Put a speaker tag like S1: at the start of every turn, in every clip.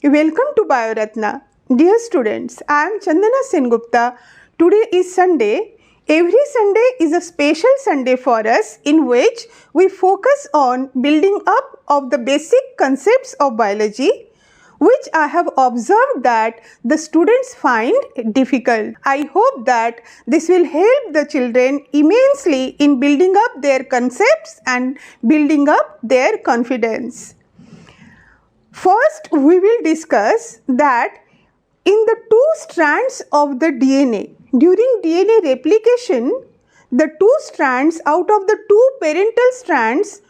S1: Welcome to Bioratna. Dear students, I am Chandana Sengupta. Today is Sunday. Every Sunday is a special Sunday for us in which we focus on building up of the basic concepts of biology, which I have observed that the students find difficult. I hope that this will help the children immensely in building up their concepts and building up their confidence. First, we will discuss that in the two strands of the DNA, during DNA replication, the two strands out of the two parental strands,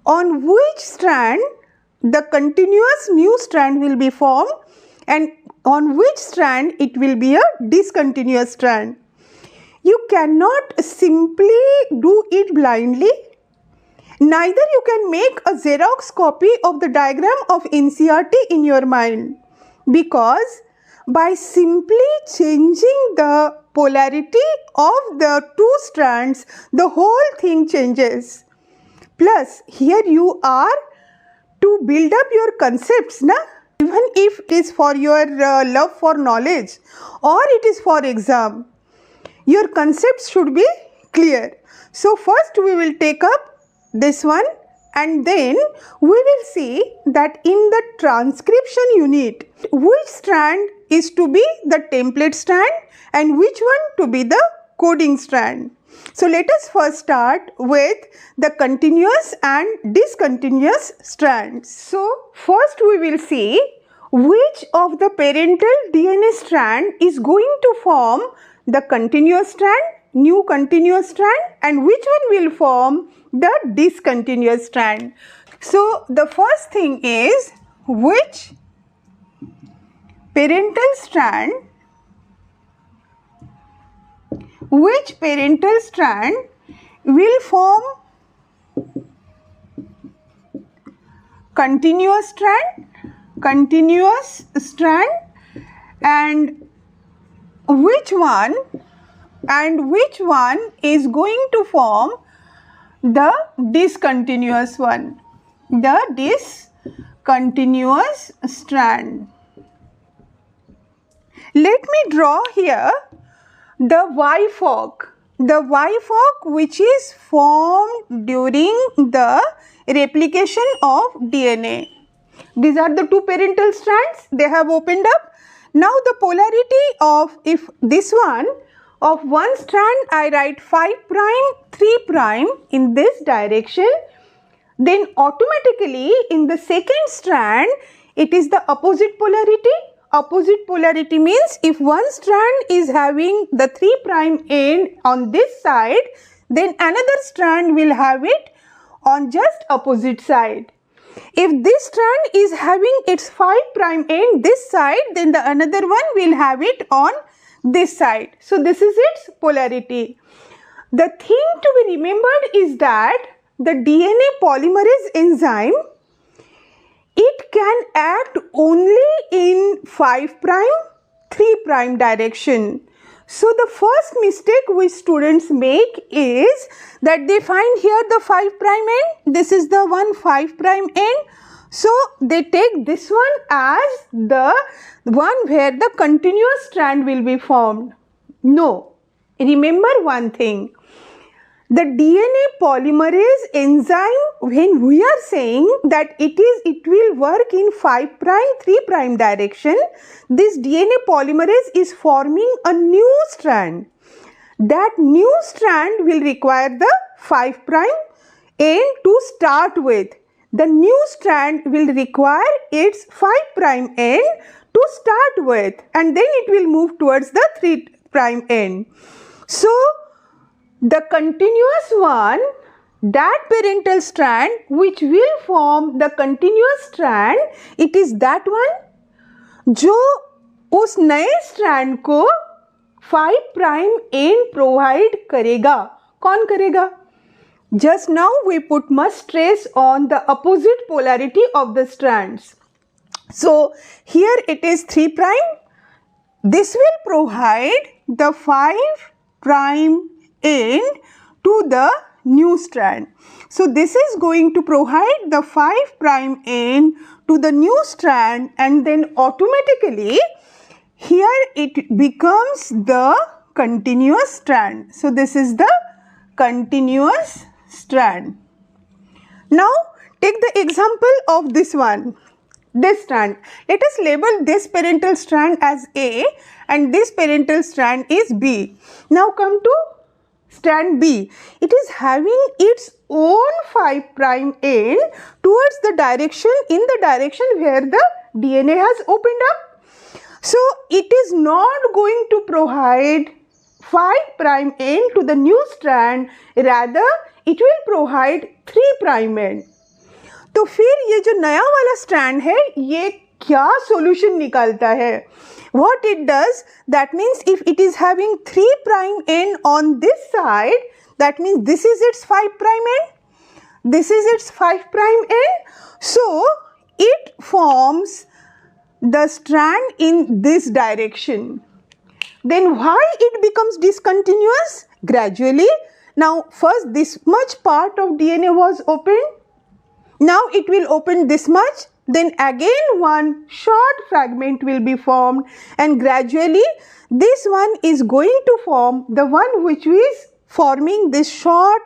S1: on which strand the continuous new strand will be formed and on which strand it will be a discontinuous strand. You cannot simply do it blindly. Neither you can make a Xerox copy of the diagram of NCERT in your mind, because by simply changing the polarity of the two strands, the whole thing changes. Plus, here you are to build up your concepts, na? Even if it is for your love for knowledge or it is for exam, your concepts should be clear. So, first we will take up this one and then we will see that in the transcription unit, which strand is to be the template strand and which one to be the coding strand. So let us first start with the continuous and discontinuous strands. So first we will see which of the parental DNA strand is going to form the continuous strand, new continuous strand, and which one will form the discontinuous strand. So the first thing is which parental strand will form continuous strand, and which one is going to form the discontinuous one, the discontinuous strand. Let me draw here the Y fork which is formed during the replication of DNA. These are the two parental strands, they have opened up. Now the polarity of, if this one, of one strand I write 5 prime, 3 prime in this direction, then automatically in the second strand it is the opposite polarity. Opposite polarity means if one strand is having the 3 prime end on this side, then another strand will have it on just opposite side. If this strand is having its 5 prime end this side, then the another one will have it on this side. So this is its polarity. The thing to be remembered is that the DNA polymerase enzyme, it can act only in 5 prime, 3 prime direction. So the first mistake which students make is that they find here the 5 prime end, this is the one 5 prime end. So they take this one as the one where the continuous strand will be formed. No, remember one thing. The DNA polymerase enzyme, when we are saying that it will work in 5 prime, 3 prime direction, this DNA polymerase is forming a new strand. That new strand will require the 5 prime end to start with. The new strand will require its 5 prime end to start with, and then it will move towards the 3 prime end. So the continuous one, that parental strand which will form the continuous strand, it is that one जो उस नए strand को 5 prime end provide करेगा. कौन करेगा? Just now we put much stress on the opposite polarity of the strands. So here it is 3 prime. This will provide the 5 prime end to the new strand. So this is going to provide the 5 prime end to the new strand, and then automatically here it becomes the continuous strand. So this is the continuous strand. Now take the example of this one, this strand. Let us label this parental strand as A and this parental strand is B. Now come to strand B. It is having its own 5 prime end towards the direction, in the direction where the DNA has opened up. So it is not going to provide 5 prime end to the new strand, rather it will provide 3 prime end. तो फिर ये जो नया वाला strand है ये क्या solution निकालता है? What it does, that means if it is having 3 prime end on this side, that means this is its 5 prime end, this is its 5 prime end. So it forms the strand in this direction. Then why it becomes discontinuous? Gradually. Now first this much part of DNA was opened. Now it will open this much, then again one short fragment will be formed, and gradually this one is going to form the one which is forming this short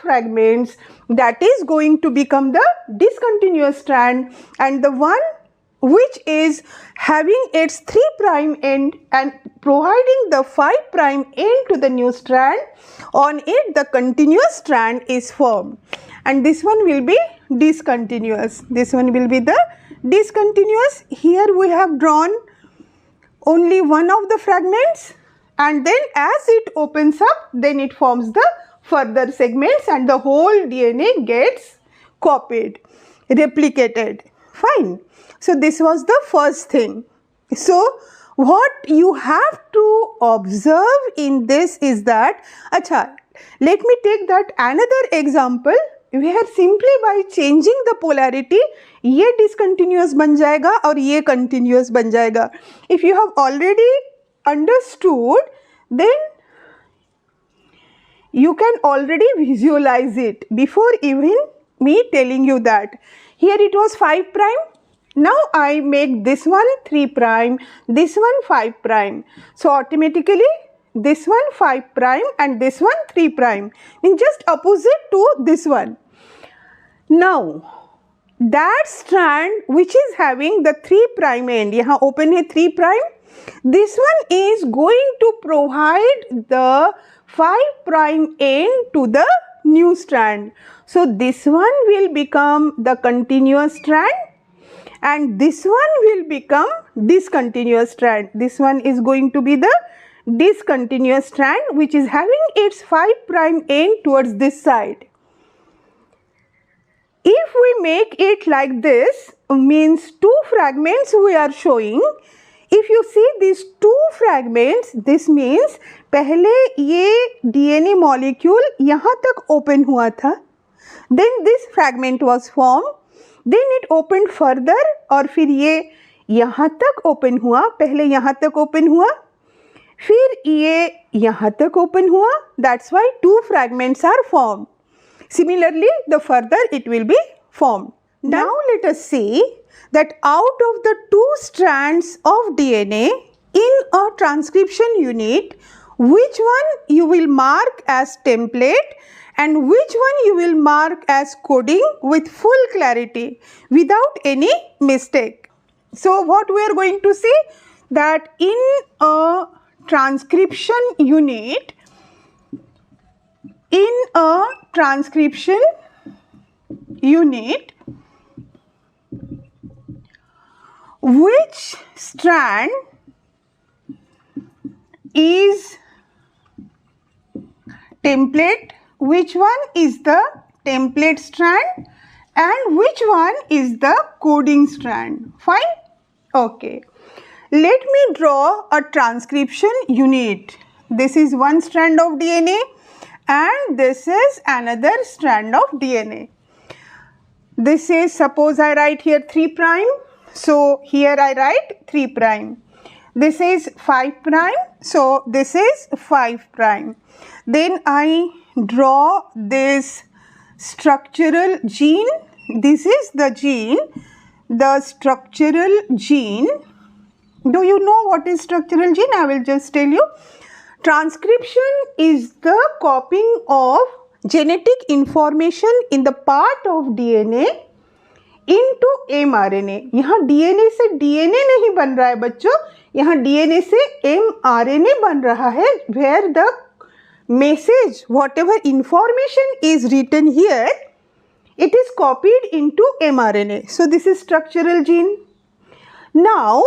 S1: fragments, that is going to become the discontinuous strand, and the one which is having its 3 prime end and providing the 5 prime end to the new strand, on it the continuous strand is formed. And this one will be discontinuous. This one will be the discontinuous. Here we have drawn only one of the fragments, and then as it opens up, then it forms the further segments and the whole DNA gets copied, replicated. Fine. So this was the first thing. So what you have to observe in this is that, let me take that another example where simply by changing the polarity ये discontinuous बन जाएगा और ये continuous बन जाएगा. If you have already understood, then you can already visualize it before even me telling you that. Here it was 5 prime. Now I make this one 3 prime, this one 5 prime. So automatically this one 5 prime and this one 3 prime, in just opposite to this one. Now that strand which is having the 3 prime end, यहाँ open है 3 prime, this one is going to provide the 5 prime end to the new strand. So this one will become the continuous strand and this one will become discontinuous strand. This one is going to be the discontinuous strand which is having its 5 prime end towards this side. If we make it like this, means 2 fragments we are showing. If you see these 2 fragments, this means पहले ये DNA molecule यहाँ तक open हुआ था, then this fragment was formed, then it opened further और फिर ये यहाँ तक open हुआ, पहले यहाँ तक open हुआ, फिर ये यहाँ तक open हुआ, that's why 2 fragments are formed. Similarly, the further it will be formed. Now let us see that out of the 2 strands of DNA in a transcription unit, which one you will mark as template and which one you will mark as coding with full clarity without any mistake. So what we are going to see, that in a transcription unit, which strand is template, which one is the template strand and which one is the coding strand. Fine? Okay. Let me draw a transcription unit. This is one strand of DNA and this is another strand of DNA. This is, suppose I write here 3 prime. So here I write 3 prime. This is 5 prime. So this is 5 prime. Then I draw this structural gene. This is the gene, the structural gene. Do you know what is structural gene? I will just tell you. Transcription is the copying of genetic information in the part of DNA into mRNA. यहाँ DNA से DNA नहीं बन रहा है बच्चों, यहाँ DNA से mRNA बन रहा है, where the message, whatever information is written here, it is copied into mRNA. So this is structural gene. Now,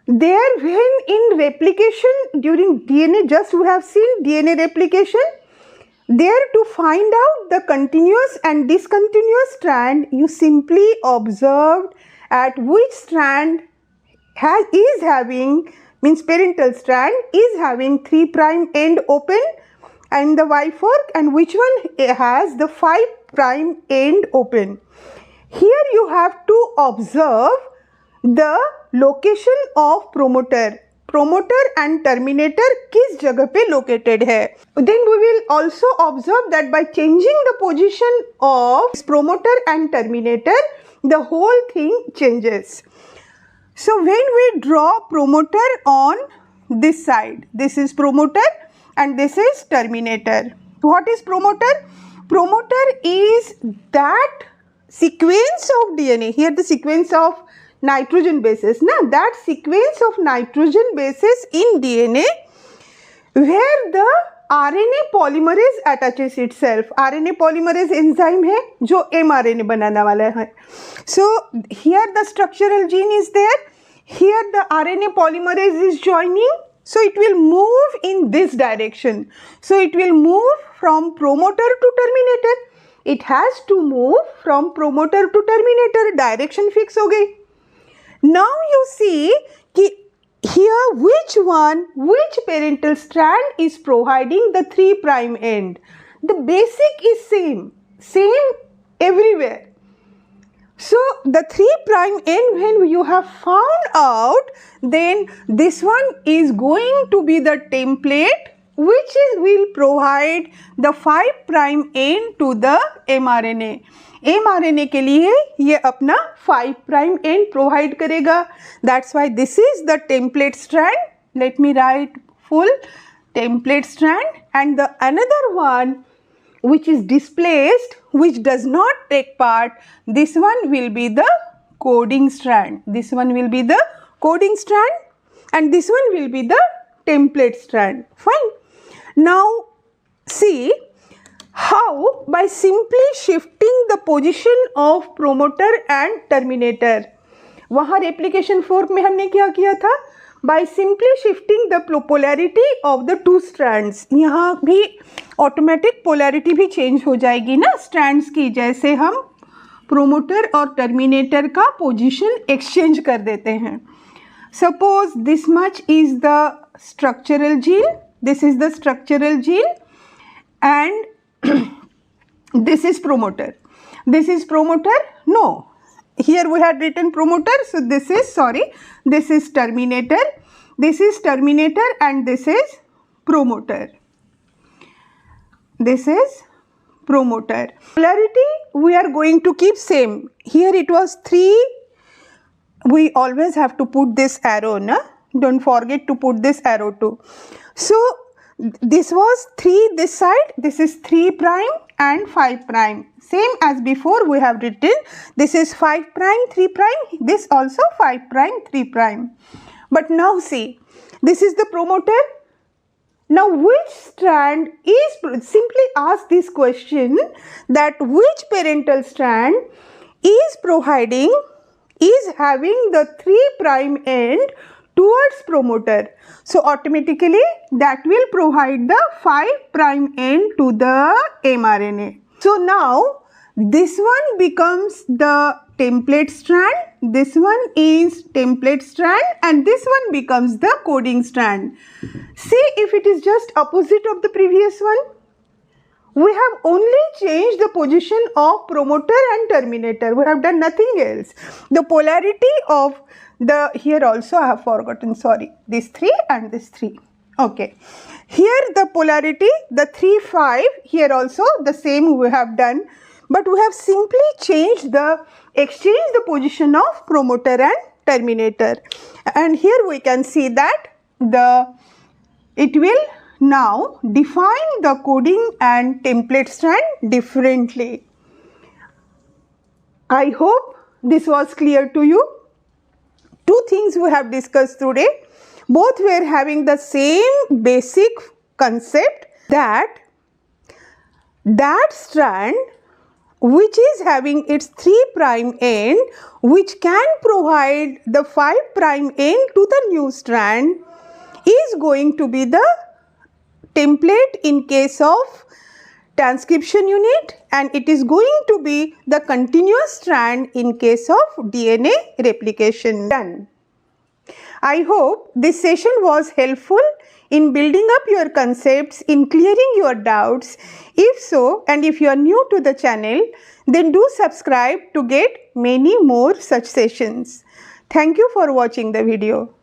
S1: there when in replication during DNA, just we have seen DNA replication, there to find out the continuous and discontinuous strand, you simply observed at which strand is having, means parental strand is having 3' end open and the Y fork, and which one has the 5' end open. Here you have to observe the location of promoter and terminator किस जगह पे located है. Then we will also observe that by changing the position of promoter and terminator, the whole thing changes. So when we draw promoter on this side, this is promoter and this is terminator. What is promoter? Promoter is that sequence of DNA. Here the sequence of nitrogen bases, na, that sequence of nitrogen bases in DNA where the RNA polymerase attaches itself. RNA polymerase enzyme है जो mRNA बनाने वाला है. So here the structural gene is there. Here the RNA polymerase is joining. So it will move in this direction. So it will move from promoter to terminator. It has to move from promoter to terminator. Direction fix हो गई. Now you see कि here which parental strand is providing the 3' end. The basic is same everywhere. So the 3' end, when you have found out, then this one is going to be the template which will provide the 5' end to the mRNA. mRNA के लिए ये अपना 5' end provide करेगा. That's why this is the template strand. Let me write full template strand, and the another one which is displaced, which does not take part, this one will be the coding strand. This one will be the coding strand and this one will be the template strand. Fine. Now see how by simply shifting the position of promoter and terminator. वहाँ replication fork में हमने क्या किया था? By simply shifting the polarity of the two strands. यहाँ भी automatic polarity भी change हो जाएगी ना strands की, जैसे हम promoter और terminator का position exchange कर देते हैं. Suppose this much is the structural gene. This is the structural gene and this is promoter. This is promoter? No. Here we had written promoter. So this is, sorry, this is terminator. This is terminator and this is promoter. This is promoter. Polarity we are going to keep same. Here it was 3. We always have to put this arrow, na? Don't forget to put this arrow too. So this was 3 this side, this is 3' and 5'. Same as before we have written, this is 5', 3', this also 5', 3'. But now see, this is the promoter. Now which strand is, simply ask this question, that which parental strand is providing, is having the 3' end towards promoter. So automatically that will provide the 5' end to the mRNA. So now this one becomes the template strand, this one is template strand and this one becomes the coding strand. See if it is just opposite of the previous one. We have only changed the position of promoter and terminator. We have done nothing else. The polarity of the, here also I have forgotten, sorry, this 3 and this 3. Okay. Here the polarity, the 3, 5, here also the same we have done, but we have simply changed exchanged the position of promoter and terminator. And here we can see that it will now define the coding and template strand differently. I hope this was clear to you. Two things we have discussed today. Both were having the same basic concept, that strand which is having its 3' end, which can provide the 5' end to the new strand, is going to be the template in case of transcription unit, and it is going to be the continuous strand in case of DNA replication. Done. I hope this session was helpful in building up your concepts, in clearing your doubts. If so, and if you are new to the channel, then do subscribe to get many more such sessions. Thank you for watching the video.